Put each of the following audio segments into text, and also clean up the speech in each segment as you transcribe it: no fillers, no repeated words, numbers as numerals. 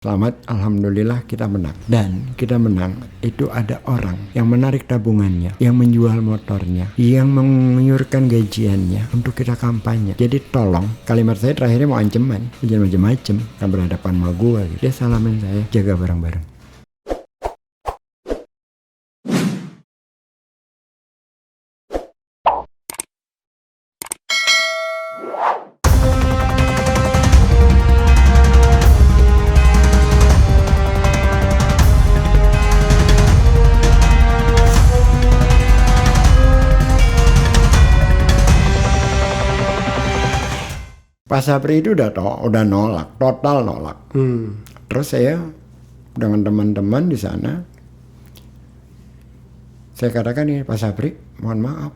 Selamat, alhamdulillah kita menang. Dan kita menang itu ada orang yang menarik tabungannya, yang menjual motornya, yang mengiurkan gajiannya untuk kita kampanye. Jadi tolong, kalimat saya terakhirnya mau ancaman, jangan macem-macem kan berhadapan sama gue gitu. Dia salamin saya, jaga bareng-bareng. Pak Sapri itu udah nolak, total nolak. Terus saya dengan teman-teman di sana, saya katakan ini Pak Sapri, mohon maaf,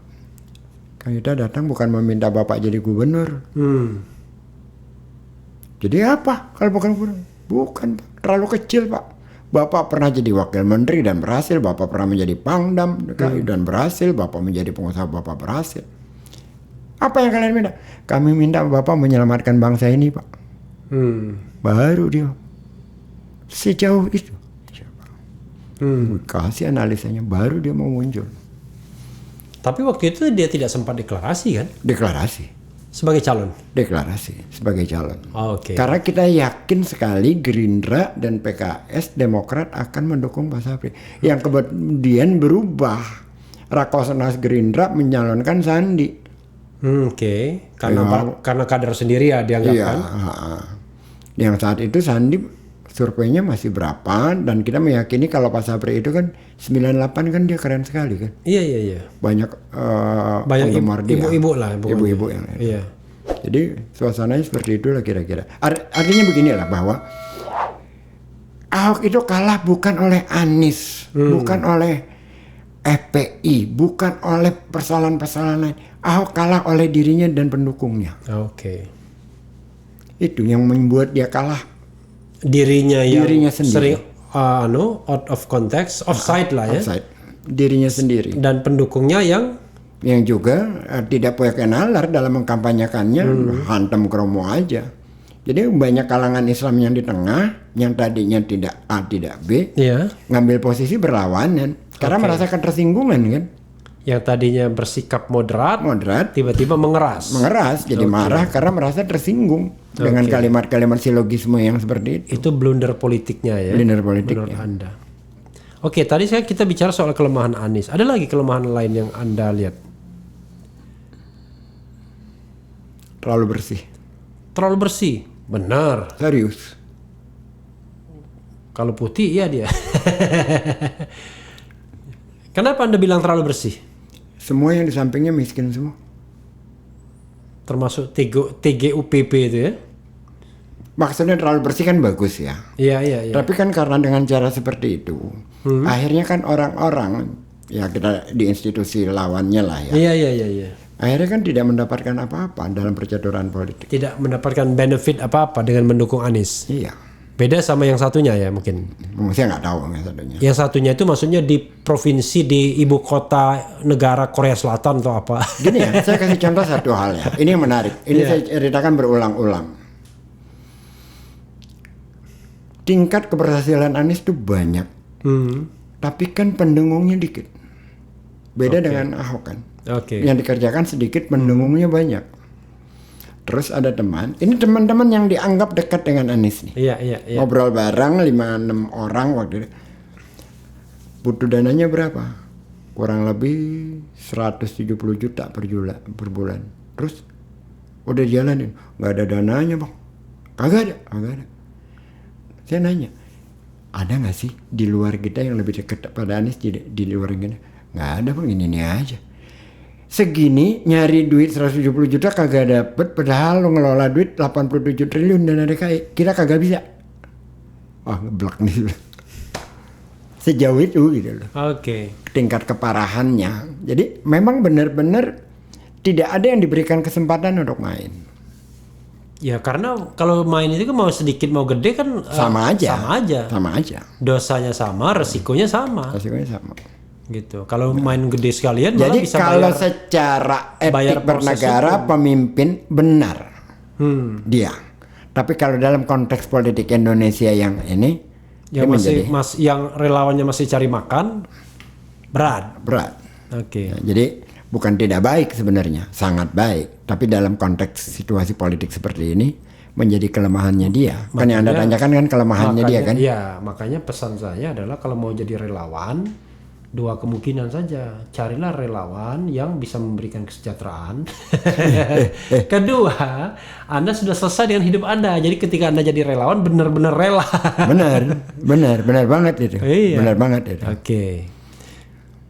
kita datang bukan meminta Bapak jadi gubernur. Jadi apa kalau bukan gubernur? Bukan, Pak. Terlalu kecil, Pak. Bapak pernah jadi wakil menteri dan berhasil, Bapak pernah menjadi pangdam dan berhasil, Bapak menjadi pengusaha, Bapak berhasil. Apa yang kalian minta? Kami minta Bapak menyelamatkan bangsa ini, Pak. Baru dia sejauh itu. Kasih analisanya, baru dia mau muncul. Tapi waktu itu dia tidak sempat deklarasi kan? Deklarasi. Sebagai calon? Deklarasi sebagai calon. Oke. Karena kita yakin sekali Gerindra dan PKS, Demokrat akan mendukung Pak Sapri. Yang kemudian berubah. Rakornas Gerindra menyalonkan Sandi. Oke. Karena kader sendiri ya dianggap kan? Yang saat itu Sandi surveinya masih berapa, dan kita meyakini kalau Pak Sapri itu kan 98 kan dia keren sekali kan. Iya. Banyak penggemar dia. Ibu-ibu lah. Ibu-ibu yang lain. Iya. Jadi suasananya seperti itulah kira-kira. Artinya beginilah bahwa Ahok itu kalah bukan oleh Anies, bukan oleh FPI, bukan oleh persoalan-persoalan lain. Ahok kalah oleh dirinya dan pendukungnya. Oke. Itu yang membuat dia kalah. Dirinya sendiri. Sering out of context, offside lah ya. Offside. Dirinya sendiri. Dan pendukungnya yang juga tidak punya nalar dalam mengkampanyekannya, hantam kromo aja. Jadi banyak kalangan Islam yang di tengah, yang tadinya tidak A tidak B, ngambil posisi berlawanan karena merasakan tersinggungan kan. Yang tadinya bersikap moderat tiba-tiba mengeras, jadi marah karena merasa tersinggung dengan kalimat-kalimat silogisme yang seperti itu. Itu blunder politiknya ya. Blunder politiknya. Menurut Anda. Oke, tadi kita bicara soal kelemahan Anies. Ada lagi kelemahan lain yang Anda lihat? Terlalu bersih. Terlalu bersih, benar. Serius. Kalau putih iya dia. Kenapa Anda bilang terlalu bersih? Semua yang di sampingnya miskin semua. Termasuk TGUPP itu ya? Maksudnya terlalu bersih kan bagus ya. Iya. Tapi kan karena dengan cara seperti itu, akhirnya kan orang-orang, ya kita di institusi lawannya lah ya. Iya. Akhirnya kan tidak mendapatkan apa-apa dalam percaturan politik. Tidak mendapatkan benefit apa-apa dengan mendukung Anies. Iya. Beda sama yang satunya ya mungkin. Saya nggak tahu yang satunya. Yang satunya itu maksudnya di provinsi di ibu kota negara Korea Selatan atau apa? Gini ya, saya kasih contoh satu hal ya. Ini yang menarik. Ini saya ceritakan berulang-ulang. Tingkat keberhasilan Anies itu banyak, tapi kan pendukungnya dikit. Beda dengan Ahok kan. Yang dikerjakan sedikit, pendukungnya banyak. Terus ada ini teman-teman yang dianggap dekat dengan Anies nih. Iya. Ngobrol bareng 5-6 orang waktu itu. Butuh dananya berapa? Kurang lebih 170 juta per bulan. Terus udah jalanin, nggak ada dananya bang. Kagak ada. Saya nanya, ada nggak sih di luar kita yang lebih dekat pada Anies di luar kita? Nggak ada bang, ini aja. Segini nyari duit 170 juta kagak dapet, padahal lo ngelola duit 87 triliun dana DKI, kita kagak bisa. Ngeblok nih. Sejauh itu gitu loh. Tingkat keparahannya. Jadi memang benar-benar tidak ada yang diberikan kesempatan untuk main. Ya karena kalau main itu kan mau sedikit mau gede kan sama aja. Dosanya sama, resikonya sama. Gitu. Kalau main gede sekalian malah bisa bayar. Jadi kalau secara etik bernegara pemimpin benar dia, Tapi kalau dalam konteks politik Indonesia yang ini, yang yang relawannya masih cari makan, berat. Oke. Ya, jadi bukan tidak baik sebenarnya, sangat baik. Tapi dalam konteks situasi politik seperti ini menjadi kelemahannya dia. Kan yang Anda tanyakan kan kelemahannya dia kan? Iya, makanya pesan saya adalah kalau mau jadi relawan, dua kemungkinan saja. Carilah relawan yang bisa memberikan kesejahteraan. Kedua, Anda sudah selesai dengan hidup Anda. Jadi ketika Anda jadi relawan benar-benar rela. benar banget itu. Iya. Benar banget itu. Oke.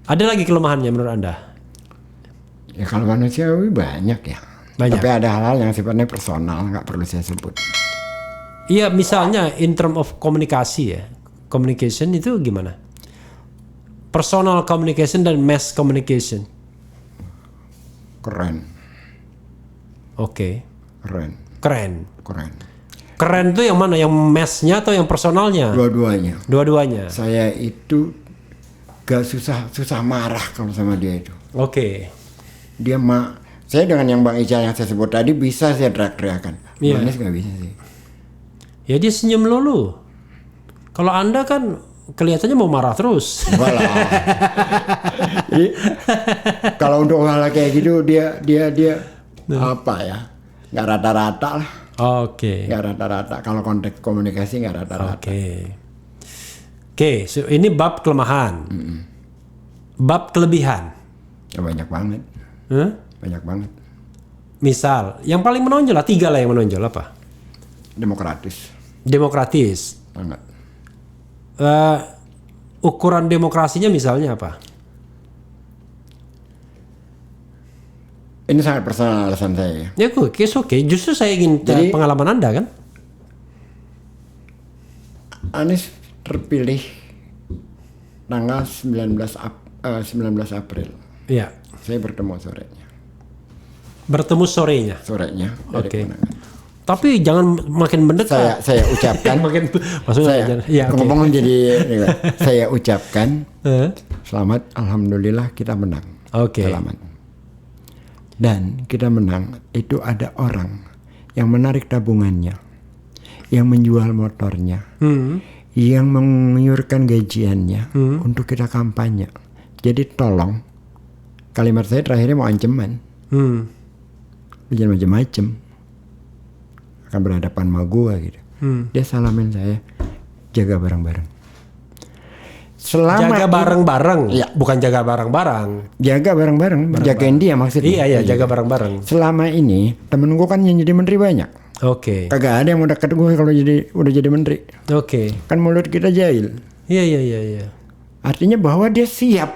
Ada lagi kelemahannya menurut Anda? Ya kalau manusiawi banyak ya. Banyak. Tapi ada hal-hal yang sifatnya personal, nggak perlu saya sebut. Iya, misalnya in term of komunikasi ya. Communication itu gimana? Personal communication dan mass communication. Keren. Oke. Keren. Keren tuh yang mana? Yang massnya atau yang personalnya? Dua-duanya. Saya itu gak susah marah kalau sama dia itu. Oke. Dia saya dengan yang Bang Ical yang saya sebut tadi bisa saya teriak-teriakan. Iya. Manis gak bisa sih. Ya dia senyum lulu. Kalau Anda kan kelihatannya mau marah terus. Jadi kalau untuk hal kayak gitu dia apa ya? Nggak rata-rata lah. Oke. Nggak rata-rata. Kalau konteks komunikasi nggak rata-rata. Oke. So ini bab kelemahan. Bab kelebihan. Ya banyak banget. Banyak banget. Misal, yang paling menonjol lah, 3 lah yang menonjol apa? Demokratis. Banget. Ukuran demokrasinya misalnya apa? Ini sangat personal alasan saya. Ya oke. Justru saya ingin pengalaman Anda kan? Anies terpilih tanggal 19 April. Iya. Saya bertemu sorenya. Sorenya. Oke. Tapi jangan makin mendekat. Saya ucapkan. Ngomong jadi saya ucapkan selamat, alhamdulillah kita menang. Oke. Selamat. Dan kita menang itu ada orang yang menarik tabungannya, yang menjual motornya, yang mengiurkan gajiannya untuk kita kampanye. Jadi tolong, kalimat saya terakhirnya mau ancaman. Jangan macam-macam. Akan berhadapan sama gua gitu. Dia salamin saya, jaga bareng-bareng. Jaga bareng-bareng, ya. Bukan jaga bareng-bareng. Jaga bareng-bareng, jagain dia maksudnya. Iya, jaga bareng-bareng. Selama ini temen gua kan yang jadi menteri banyak. Oke. Kagak ada yang mau deket gue kalau udah jadi menteri. Oke. Kan mulut kita jahil. Iya. Artinya bahwa dia siap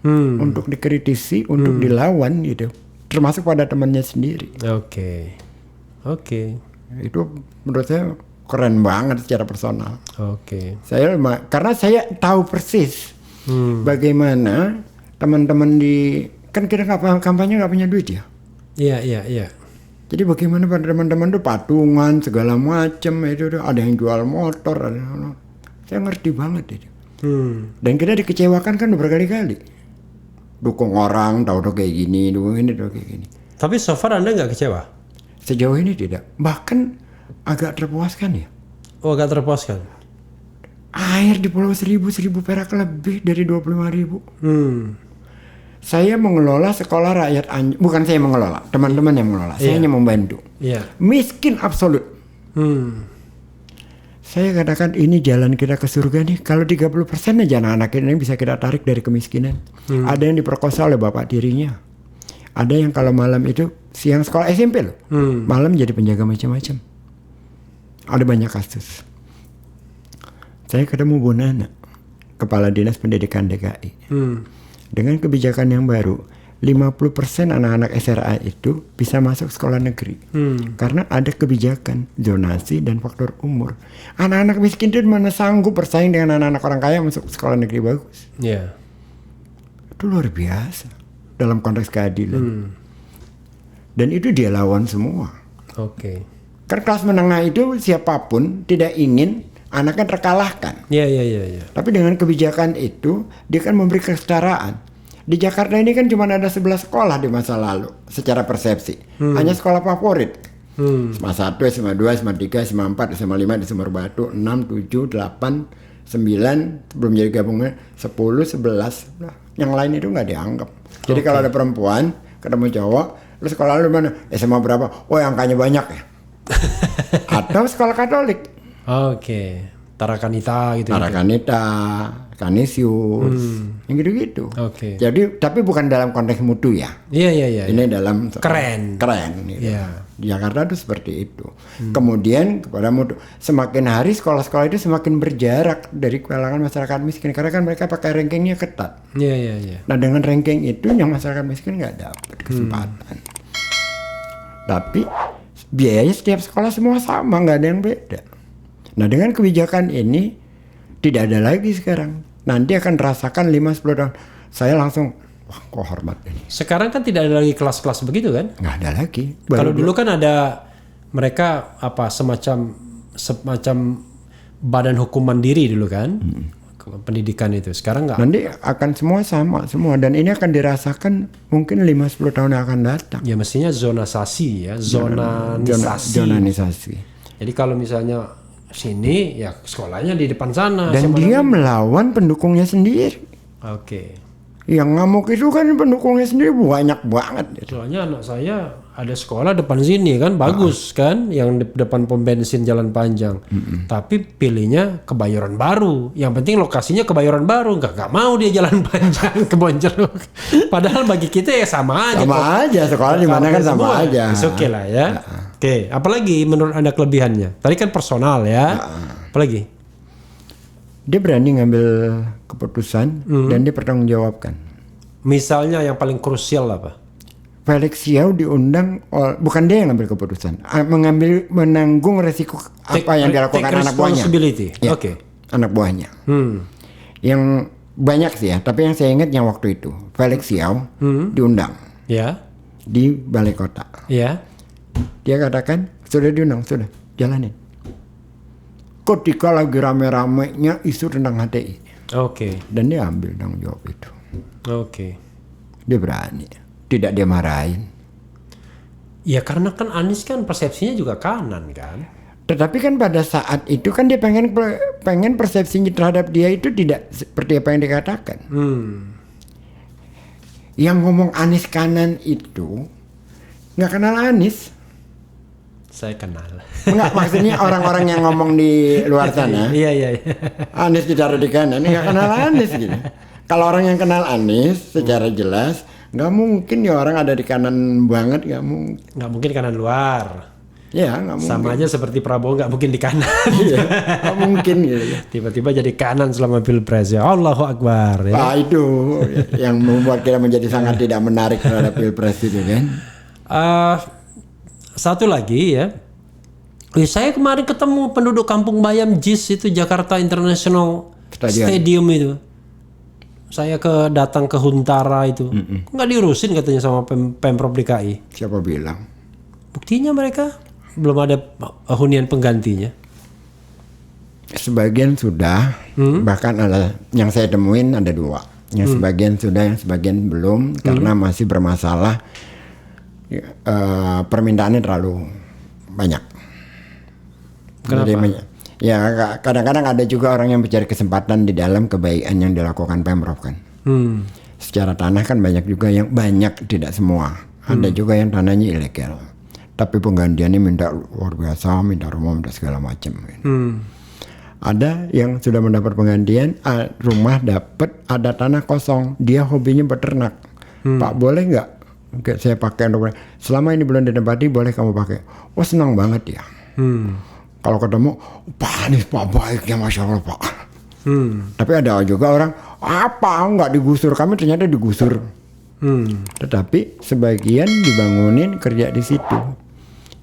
untuk dikritisi, untuk dilawan gitu. Termasuk pada temannya sendiri. Oke. Itu menurut saya keren banget secara personal. Oke. Karena saya tahu persis bagaimana teman-teman kan kita kampanye nggak punya duit ya. Iya. Jadi bagaimana pada teman-teman tuh patungan segala macam itu ada yang jual motor, saya ngerti banget itu. Dan kita dikecewakan kan berkali-kali. Dukung orang, tahu kayak gini, dukung ini, tahu kayak gini. Tapi so far Anda nggak kecewa? Sejauh ini tidak. Bahkan agak terpuaskan ya. Oh, agak terpuaskan. Air di Pulau Seribu perak lebih dari 25.000. Saya mengelola sekolah rakyat bukan saya mengelola, teman-teman yang mengelola. Saya hanya membantu. Miskin absolut. Saya katakan ini jalan kita ke surga nih. Kalau 30% aja anak-anak ini bisa kita tarik dari kemiskinan. Ada yang diperkosa oleh bapak tirinya. Ada yang kalau malam itu siang sekolah SMP loh. Malam jadi penjaga macam-macam. Ada banyak kasus. Saya ketemu Bu Nana, Kepala Dinas Pendidikan DKI. Dengan kebijakan yang baru, 50% anak-anak SRA itu bisa masuk sekolah negeri. Karena ada kebijakan zonasi dan faktor umur. Anak-anak miskin itu mana sanggup bersaing dengan anak-anak orang kaya masuk sekolah negeri bagus. Itu luar biasa dalam konteks keadilan. Dan itu dia lawan semua. Karena kelas menengah itu siapapun tidak ingin anaknya terkalahkan. Iya. Tapi dengan kebijakan itu dia kan memberi kesetaraan. Di Jakarta ini kan cuma ada 11 sekolah di masa lalu secara persepsi. Hanya sekolah favorit. SMA 1, SMA 2, SMA 3, SMA 4, SMA 5 di Sumber Batu, 6, 7, 8, 9, belum jadi gabungan 10, 11. Nah, yang lain itu nggak dianggap. Jadi kalau ada perempuan ketemu cowok, lu sekolah lu mana? SMA berapa? Oh, yang angkanya banyak ya. Atau sekolah Katolik. Oke. Tarakanita gitu. Tarakanita, Kanisius, yang gitu-gitu. Oke. Jadi tapi bukan dalam konteks mutu ya. Iya. Ini dalam Keren. Gitu. Iya. Di Jakarta itu seperti itu. Kemudian kepada mutu, semakin hari sekolah-sekolah itu semakin berjarak dari kalangan masyarakat miskin karena kan mereka pakai rankingnya ketat. Iya. Nah dengan ranking itu yang masyarakat miskin nggak dapat kesempatan. Tapi biayanya setiap sekolah semua sama, nggak ada yang beda. Nah dengan kebijakan ini tidak ada lagi sekarang. Nanti akan rasakan 5-10 tahun. Saya langsung, wah kok hormat ini. Sekarang kan tidak ada lagi kelas-kelas begitu kan? Nggak ada lagi. Kalau dulu kan ada mereka semacam badan hukum mandiri dulu kan, pendidikan itu. Sekarang nggak. Nanti akan sama semua dan ini akan dirasakan mungkin 5-10 tahun yang akan datang. Ya mestinya zonasasi ya, zonanisasi. Zonanisasi. Jadi kalau misalnya sini ya sekolahnya di depan sana. Dan dia melawan pendukungnya sendiri. Oke. Yang ngamuk itu kan pendukungnya sendiri banyak banget. Soalnya anak saya ada sekolah depan sini kan bagus kan, yang depan pom bensin Jalan Panjang. Tapi pilihnya Kebayoran Baru. Yang penting lokasinya Kebayoran Baru, nggak mau dia Jalan Panjang ke Bonjeruk. Padahal bagi kita ya sama aja. Sama aja sekolah di mana kan sama aja. Oke lah ya. Oke, apalagi menurut Anda kelebihannya? Tadi kan personal ya. Apalagi? Dia berani ngambil keputusan dan dia bertanggungjawabkan. Misalnya yang paling krusial apa? Felix Xiao diundang, bukan dia yang ngambil keputusan, menanggung resiko apa yang dilakukan anak buahnya. Ya, Oke. Anak buahnya. Yang banyak sih ya, tapi yang saya ingat yang waktu itu Felix Xiao diundang. Ya. Di balai kota. Ya. Dia katakan sudah diundang, sudah jalanin. Ketika lagi rame-ramenya isu tentang HTI. Oke. Dan dia ambil tanggung jawab itu. Oke. Dia berani. Tidak dia marahin. Ya karena kan Anies kan persepsinya juga kanan kan. Tetapi kan pada saat itu kan dia pengen persepsinya terhadap dia itu tidak seperti apa yang dikatakan. Yang ngomong Anies kanan itu nggak kenal Anies. Saya kenal. Enggak, maksudnya orang-orang yang ngomong di luar sana. Iya. Anies ditaruh di kanan, nggak kenal Anies gitu. Kalau orang yang kenal Anies secara jelas, nggak mungkin ya orang ada di kanan banget, nggak mungkin. Nggak mungkin kanan luar. Ya, nggak mungkin. Sama aja seperti Prabowo nggak mungkin di kanan. Iya, nggak mungkin gitu. Tiba-tiba jadi kanan selama Pilpres ya. Allahu Akbar ya. Nah, itu yang membuat kita menjadi sangat tidak menarik terhadap Pilpres itu kan. Satu lagi ya. Saya kemarin ketemu penduduk Kampung Bayam JIS itu Jakarta International Stadium itu. Saya datang ke Huntara itu. Nggak diurusin katanya sama Pemprov DKI. Siapa bilang? Buktinya mereka belum ada hunian penggantinya. Sebagian sudah, bahkan ada yang saya temuin ada 2. Yang sebagian sudah, yang sebagian belum karena masih bermasalah. Permintaannya terlalu banyak. Kenapa? Jadi, ya kadang-kadang ada juga orang yang mencari kesempatan di dalam kebaikan yang dilakukan Pemprov kan. Secara tanah kan banyak juga yang tidak semua. Ada juga yang tanahnya ilegal. Tapi penggantiannya minta luar biasa, minta rumah, minta segala macam. Ada yang sudah mendapat penggantian, rumah dapat, ada tanah kosong, dia hobinya beternak. Pak boleh nggak? Oke, saya pakai untuk selama ini belum ditempati, boleh kamu pakai. Oh senang banget ya. Kalau ketemu, Pak Anies Pak baiknya Masya Allah Pak. Tapi ada juga orang, apa nggak digusur, kami ternyata digusur. Tetapi sebagian dibangunin kerja di situ.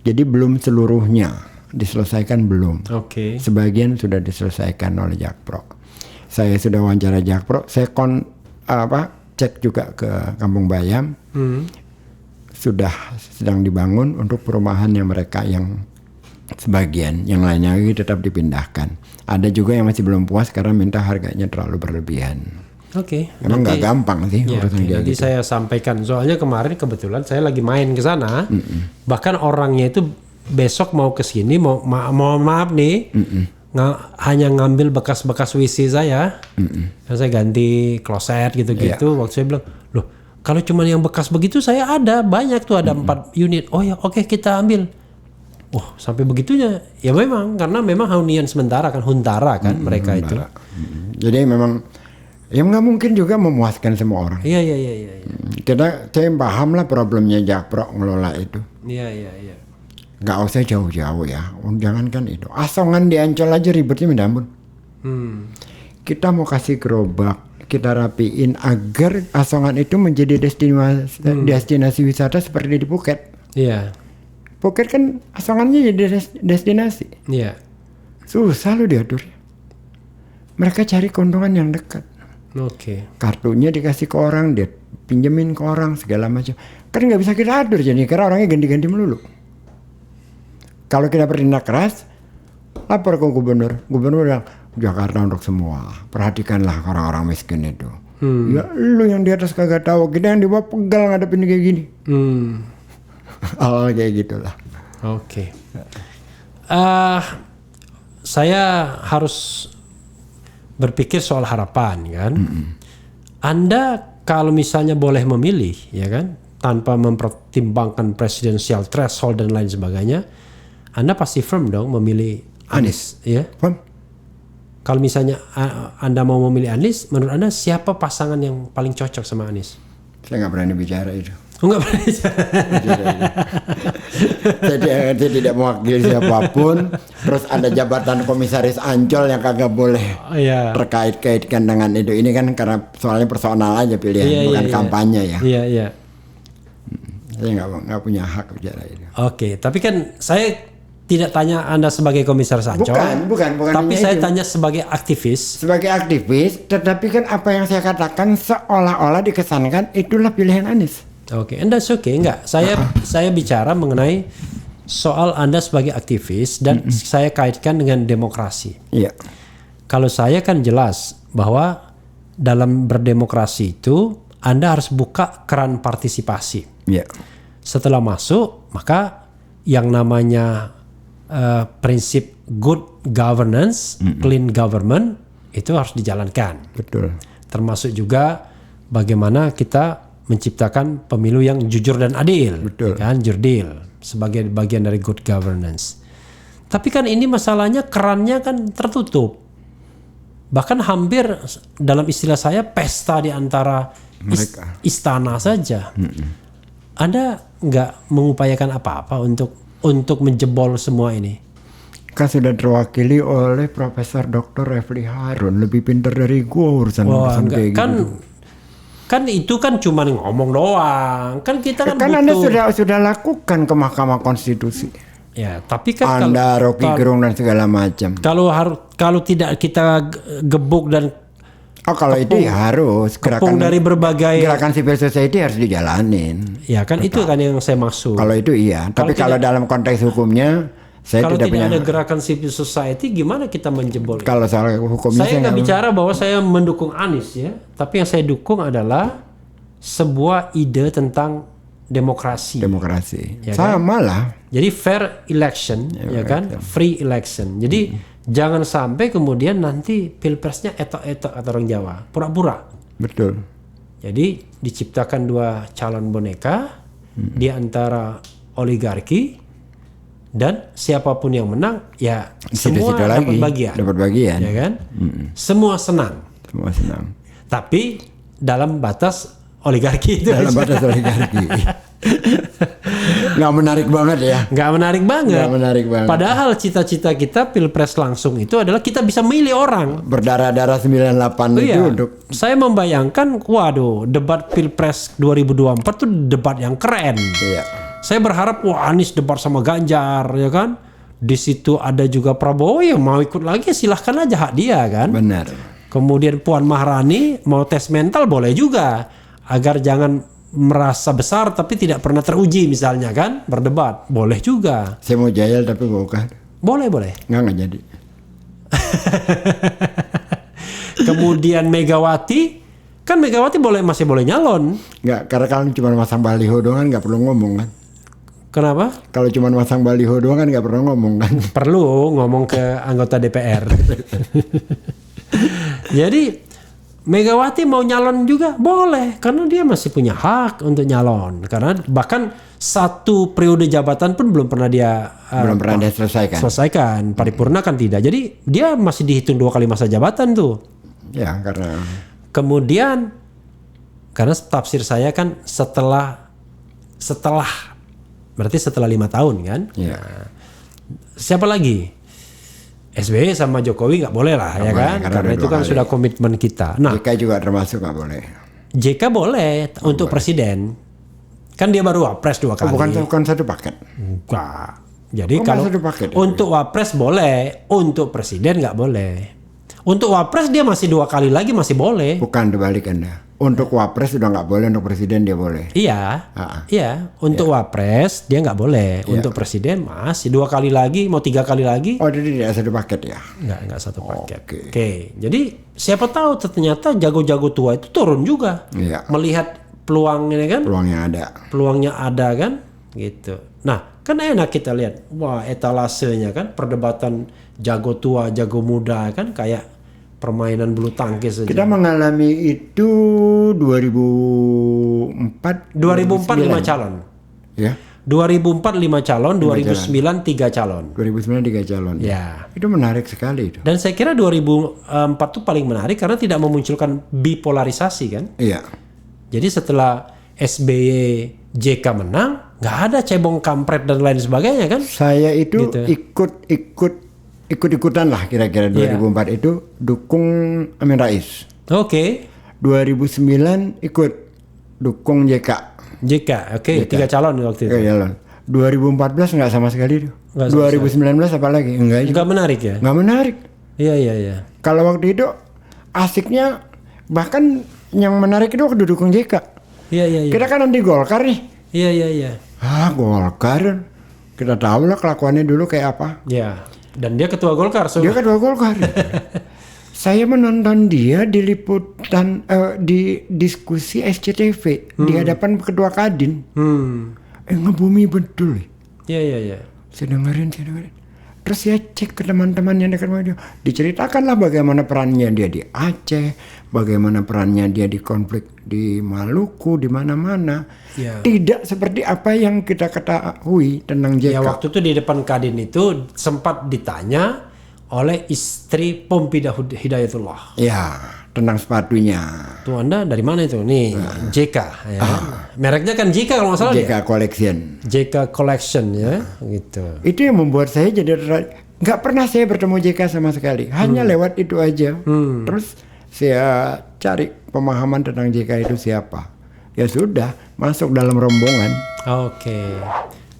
Jadi belum seluruhnya diselesaikan belum. Sebagian sudah diselesaikan oleh Jakpro. Saya sudah wawancara Jakpro, saya cek juga ke Kampung Bayam. Sudah sedang dibangun untuk perumahan yang mereka yang sebagian, yang lainnya lagi tetap dipindahkan. Ada juga yang masih belum puas karena minta harganya terlalu berlebihan. Emang nggak gampang sih urusan kayak nanti gitu. saya sampaikan. Soalnya kemarin kebetulan saya lagi main ke sana. Bahkan orangnya itu besok mau ke sini mau maaf nih hanya ngambil bekas-bekas WC saya, kan saya ganti kloset gitu-gitu. Waktu saya bilang, loh kalau cuma yang bekas begitu saya ada banyak tuh, ada 4 unit. Oh ya oke, kita ambil. Oh sampai begitunya ya, memang karena memang hunian sementara kan, huntara kan mereka itu. Jadi memang ya nggak mungkin juga memuaskan semua orang. Iya. Saya paham lah problemnya Jakpro ngelola itu. Iya. Nggak usah jauh-jauh ya. Jangankan itu. Asongan di Ancol aja ribetnya minta ampun. Kita mau kasih gerobak, kita rapiin agar Asongan itu menjadi destinasi wisata seperti di Phuket. Iya. Phuket kan Asongannya jadi destinasi. Iya. Susah loh diaturnya. Mereka cari keuntungan yang dekat. Oke. Kartunya dikasih ke orang, dia pinjemin ke orang segala macam. Kan nggak bisa kita atur jadi, karena orangnya ganti-ganti melulu. Kalau kita bertindak keras, lapor ke gubernur. Gubernur bilang, Jakarta untuk semua. Perhatikanlah orang-orang miskin itu. Ya lu yang di atas kagak tahu, kita yang di bawah pegal ngadepin kayak gini. Hal kayak gitulah. Oke. Saya harus berpikir soal harapan kan. Anda kalau misalnya boleh memilih ya kan, tanpa mempertimbangkan presidensial threshold dan lain sebagainya, Anda pasti firm dong memilih Anies ya. Kalau misalnya Anda mau memilih Anies, menurut Anda siapa pasangan yang paling cocok sama Anies? Saya nggak berani bicara itu. Nggak berani bicara. Saya tidak mewakili siapapun. Terus ada jabatan komisaris Ancol yang kagak boleh terkait-kaitkan dengan itu. Ini kan karena soalnya personal aja pilihan, bukan kampanye ya. Iya. Saya nggak punya hak bicara itu. Oke, tapi kan saya tidak tanya Anda sebagai komisaris Ancol. Bukan. Tapi saya tanya sebagai aktivis. Sebagai aktivis, tetapi kan apa yang saya katakan seolah-olah dikesankan itulah pilihan Anies. Oke, Anda oke, enggak. Saya bicara mengenai soal Anda sebagai aktivis dan saya kaitkan dengan demokrasi. Iya. Kalau saya kan jelas bahwa dalam berdemokrasi itu Anda harus buka keran partisipasi. Iya. Setelah masuk, maka yang namanya prinsip good governance, clean government itu harus dijalankan. Betul. Termasuk juga bagaimana kita menciptakan pemilu yang jujur dan adil. Betul. Kan, jurdil sebagai bagian dari good governance. Tapi kan ini masalahnya kerannya kan tertutup. Bahkan hampir dalam istilah saya pesta di antara istana saja. Anda nggak mengupayakan apa-apa untuk menjebol semua ini? Kan sudah terwakili oleh Profesor Dr. Refli Harun, lebih pintar dari gua urusan kayak kan, gitu. Kan itu kan cuma ngomong doang. Kan kita kan kan butuh. Anda sudah lakukan ke Mahkamah Konstitusi. Ya, tapi kan Anda Rocky Gerung dan segala macam. Kalau tidak kita gebuk dan kalau itu ya harus gerakan dari berbagai gerakan civil society harus dijalanin. Ya kan itu kan yang saya maksud. Kalau itu iya, tapi kalau dalam konteks hukumnya saya kalau tidak tidak punya. ada gerakan civil society gimana kita menjebol? Kalau soal hukumnya saya nggak bicara bahwa saya mendukung Anies ya, tapi yang saya dukung adalah sebuah ide tentang demokrasi. Ya kan? Sama lah. Jadi fair election, ya kan, free election. Jadi jangan sampai kemudian nanti pilpresnya etok-etok atau orang Jawa, pura-pura. Betul. Jadi diciptakan dua calon boneka di antara oligarki dan siapapun yang menang ya semua dapat bagian. Dapat bagian. Ya kan? Semua senang. Semua senang. Tapi dalam batas oligarki itu. Dalam batas oligarki. Nggak menarik banget ya. Nggak menarik banget. Padahal cita-cita kita pilpres langsung itu adalah kita bisa milih orang. Berdarah-darah 98 itu untuk. Saya membayangkan, waduh, debat pilpres 2024 itu debat yang keren. Iya. Saya berharap Anies debat sama Ganjar, ya kan? Di situ ada juga Prabowo yang mau ikut lagi, silahkan aja, hak dia kan. Benar. Kemudian Puan Maharani mau tes mental boleh juga, agar jangan merasa besar tapi tidak pernah teruji misalnya kan, berdebat boleh juga. Saya mau jahil tapi bukan. Boleh. Nggak jadi. Kemudian Megawati masih boleh nyalon. Nggak, karena kalau cuma masang baliho doang nggak perlu ngomong kan. Kenapa? Kalau cuma masang baliho doang kan nggak pernah ngomong kan. Perlu ngomong ke anggota DPR. Jadi Megawati mau nyalon juga boleh karena dia masih punya hak untuk nyalon. Karena bahkan 1 periode jabatan pun belum pernah dia selesaikan. Paripurna kan tidak. Jadi dia masih dihitung 2 kali masa jabatan tuh. Ya karena kemudian karena tafsir saya kan setelah berarti setelah 5 tahun kan. ya. Siapa lagi? SBY sama Jokowi nggak boleh lah ya kan, karena itu kan sudah komitmen kita. Nah, JK juga termasuk nggak boleh. JK boleh untuk presiden, kan dia baru wapres 2 kali. Bukan satu paket. Enggak. Jadi kalau untuk wapres boleh, untuk presiden nggak boleh. Untuk wapres dia masih 2 kali lagi masih boleh. Bukan dibalik Anda. Untuk wapres sudah nggak boleh, untuk presiden dia boleh. Iya, iya. Untuk wapres dia nggak boleh. Untuk presiden masih 2 kali lagi, mau 3 kali lagi. Oh, jadi tidak satu paket ya? Nggak satu paket. Oke. Jadi siapa tahu ternyata jago-jago tua itu turun juga. Iya. Melihat peluang ini kan? Peluangnya ada kan? Gitu. Nah, kan enak kita lihat. Wah, etalasenya kan perdebatan jago tua, jago muda kan kayak permainan bulu tangkis saja. Kita mengalami itu 2004 5 calon. Ya. 2004 5 calon, 2009 3 calon. 2009 3 calon. Ya. Itu menarik sekali itu. Dan saya kira 2004 itu paling menarik karena tidak memunculkan bipolarisasi kan. Iya. Jadi setelah SBY JK menang, nggak ada cebong kampret dan lain sebagainya kan. Saya itu gitu. ikut-ikutan lah kira-kira 2004 itu dukung Amin Rais. Oke. 2009 ikut dukung JK. Oke. 3 calon waktu itu. 2014 nggak sama sekali itu. 2019 apalagi nggak menarik ya? Nggak menarik. Iya. Kalau waktu itu asiknya bahkan yang menarik itu waktu dukung JK. Iya. Kita kan anti Golkar nih. Iya. Golkar. Kita tahu lah kelakuannya dulu kayak apa. Iya. Dan dia ketua Golkar. Dia ketua Golkar. Saya menonton dia di liputan di diskusi SCTV di hadapan ketua Kadin. Ngebumi betul. Iya. Saya dengerin. Terus saya cek ke teman-teman yang dekat sama dia. Diceritakanlah bagaimana perannya dia di Aceh, bagaimana perannya dia di konflik di Maluku, di mana-mana. Ya. Tidak seperti apa yang kita ketahui tentang JK. Ya, waktu itu di depan Kadin itu sempat ditanya oleh istri Pompida Hidayatullah. Ya, tentang sepatunya. Tuh Anda dari mana itu? Nih, JK. Ya. Mereknya kan JK kalau nggak salah. JK Collection. JK Collection ya, gitu. Itu yang membuat saya jadi nggak pernah saya bertemu JK sama sekali. Hanya lewat itu aja. Terus saya cari pemahaman tentang JK itu siapa. Ya sudah, masuk dalam rombongan. Oke.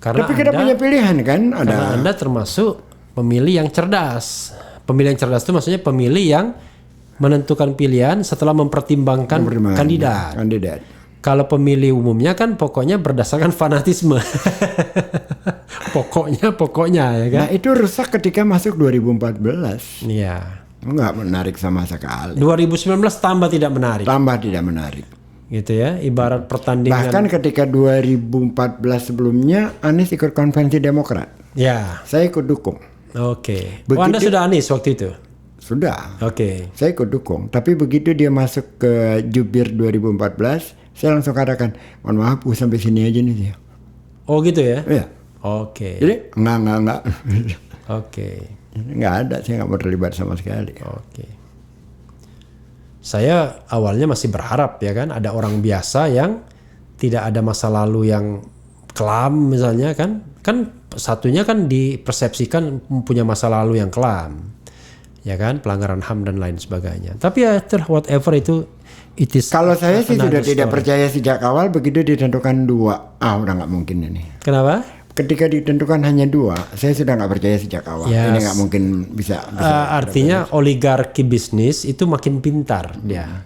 Karena tapi kita punya pilihan kan? Karena Anda termasuk pemilih yang cerdas. Pemilih yang cerdas itu maksudnya pemilih yang menentukan pilihan setelah mempertimbangkan kandidat. Kalau pemilih umumnya kan pokoknya berdasarkan fanatisme. pokoknya ya kan. Nah, itu rusak ketika masuk 2014. Iya. Nggak menarik sama sekali. 2019 tambah tidak menarik. Gitu ya, ibarat pertandingan. Bahkan ketika 2014 sebelumnya Anies ikut konvensi Demokrat. Ya. Saya ikut dukung. Oke. Anda sudah Anies waktu itu? Sudah. Oke. Saya ikut dukung. Tapi begitu dia masuk ke Jubir 2014, saya langsung katakan, mohon maaf, sampai sini aja nih dia. Oh gitu ya? Iya. Oke. Jadi enggak. Oke. Nggak ada, saya nggak mau terlibat sama sekali. Oke. Saya awalnya masih berharap ya kan ada orang biasa yang tidak ada masa lalu yang kelam misalnya kan satunya kan dipersepsikan punya masa lalu yang kelam ya kan, pelanggaran HAM dan lain sebagainya. Tapi ya whatever itu it is. Kalau saya sih sudah tidak percaya sejak awal begitu ditentukan 2. Udah nggak mungkin ini. Kenapa? Ketika ditentukan hanya 2, saya sudah nggak percaya sejak awal. Yes. Ini nggak mungkin bisa artinya oligarki bisnis itu makin pintar dia.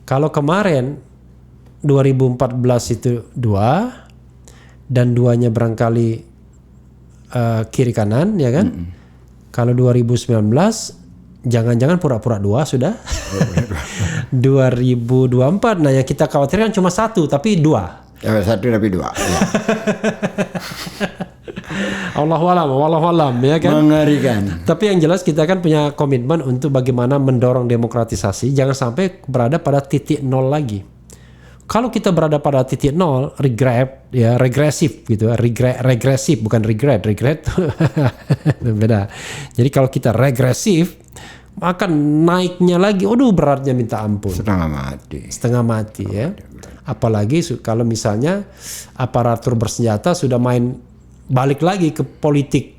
Kalau kemarin 2014 itu 2 dan 2-nya barangkali kiri kanan ya kan. Kalau 2019 jangan-jangan pura-pura 2 sudah. 2024 nah yang kita khawatirkan cuma 1 tapi 2. Ya, satu tapi dua. Ya. Wallahu alam ya kan. Mengerikan. Tapi yang jelas kita kan punya komitmen untuk bagaimana mendorong demokratisasi, jangan sampai berada pada titik nol lagi. Kalau kita berada pada titik nol, regresif gitu, regresif bukan regret beda. Jadi kalau kita regresif, maka naiknya lagi, beratnya minta ampun. Setengah mati ya. Apalagi kalau misalnya aparatur bersenjata sudah balik lagi ke politik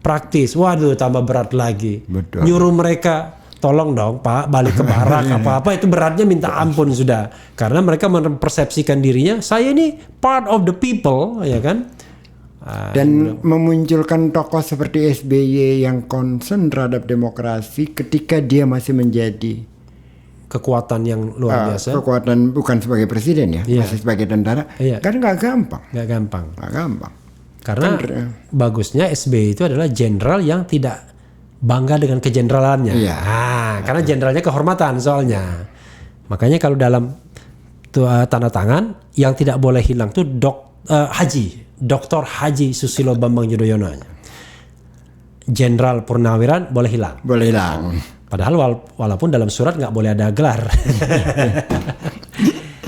praktis, waduh tambah berat lagi. Betul. Nyuruh mereka, tolong dong Pak balik ke barak apa-apa, itu beratnya minta ampun sudah. Karena mereka mempersepsikan dirinya, saya ini part of the people, ya kan. Dan memunculkan tokoh seperti SBY yang concern terhadap demokrasi ketika dia masih menjadi kekuatan yang luar biasa. Kekuatan bukan sebagai presiden ya, masih sebagai tentara. Kan nggak gampang. Karena bagusnya SBY itu adalah jenderal yang tidak bangga dengan kejeneralannya. Karena jenderalnya kehormatan soalnya. Makanya kalau dalam tanda tangan yang tidak boleh hilang tuh Dr. Haji Susilo Bambang Yudhoyono. Jenderal Purnawiran boleh hilang. Padahal walaupun dalam surat nggak boleh ada gelar.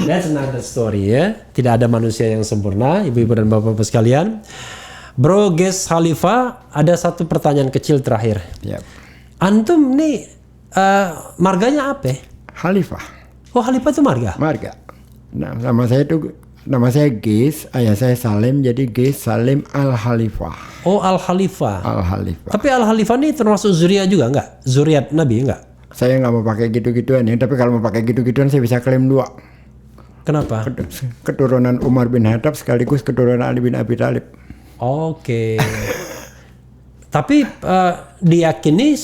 That's another story ya. Tidak ada manusia yang sempurna, ibu-ibu dan bapak-bapak sekalian. Bro Ges Khalifah, ada satu pertanyaan kecil terakhir. Yep. Antum nih marganya apa? Khalifah. Oh, Khalifah itu marga? Marga. Nah, nama saya Ges, ayah saya Salim, jadi Ges Salim Al Khalifah. Oh, Al Khalifah. Al Khalifah. Tapi Al Khalifah ini termasuk zuriat juga nggak? Zuriat Nabi nggak? Saya nggak mau pakai gitu-gituan ya, tapi kalau mau pakai gitu-gituan saya bisa klaim 2. Kenapa? Keturunan Umar bin Khattab sekaligus keturunan Ali bin Abi Thalib. Oke. Tapi diyakini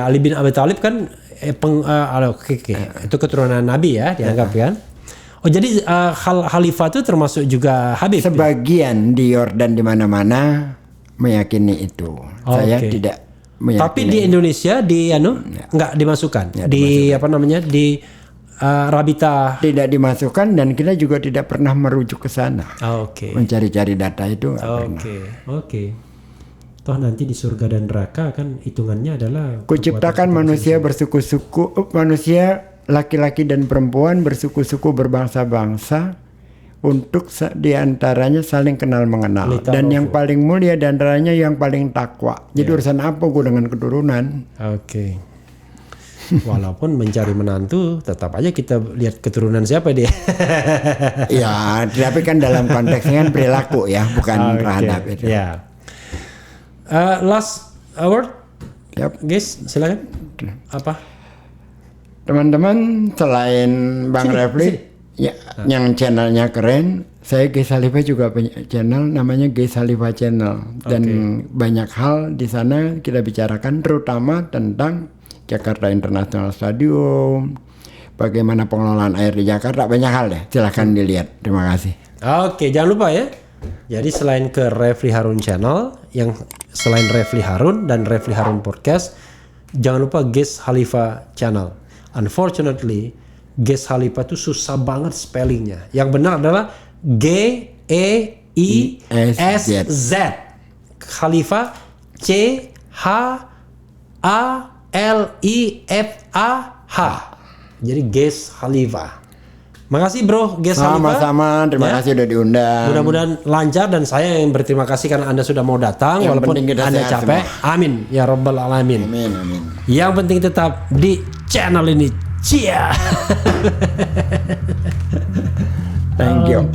Ali bin Abi Thalib kan itu keturunan Nabi ya dianggap kan. Oh jadi Khalifah itu termasuk juga Habib. Sebagian di Yordan di mana-mana meyakini itu. Saya tidak meyakini. Tapi di Indonesia nggak dimasukkan. Di Rabita tidak dimasukkan, dan kita juga tidak pernah merujuk ke sana. Mencari-cari data itu nggak pernah. Oke. Toh nanti di surga dan neraka kan hitungannya adalah kuciptakan manusia bersuku-suku, manusia laki-laki dan perempuan bersuku-suku berbangsa-bangsa untuk diantaranya saling kenal mengenal. Dan yang paling mulia diantaranya yang paling takwa. Jadi urusan apa gue dengan keturunan? Walaupun mencari menantu, tetap aja kita lihat keturunan siapa dia. Ya, tapi kan dalam konteksnya kan perilaku ya, bukan terhadap itu. Last word, guys, silakan. Apa? Teman-teman, selain Bang Refli, yang channelnya keren, saya Ges Khalifah juga punya channel, namanya Ges Khalifah Channel. Dan banyak hal di sana kita bicarakan, terutama tentang Jakarta International Stadium, bagaimana pengelolaan air di Jakarta, banyak hal ya. Silahkan dilihat. Terima kasih. Jangan lupa ya. Jadi selain ke Refli Harun Channel, yang selain Refli Harun dan Refli Harun Podcast, jangan lupa Ges Khalifah Channel. Unfortunately, Ges Khalifah itu susah banget spellingnya. Yang benar adalah G-E-I-S-Z. Khalifah C-H-A-L-I-F-A-H. Jadi Ges Khalifah. Makasih bro Ges Khalifah. Sama-sama, terima kasih udah diundang. Mudah-mudahan lancar, dan saya yang berterima kasih karena Anda sudah mau datang walaupun Anda capek. Semua. Amin ya rabbal alamin. Amin. Yang penting tetap di channel ini. Cia. Thank you.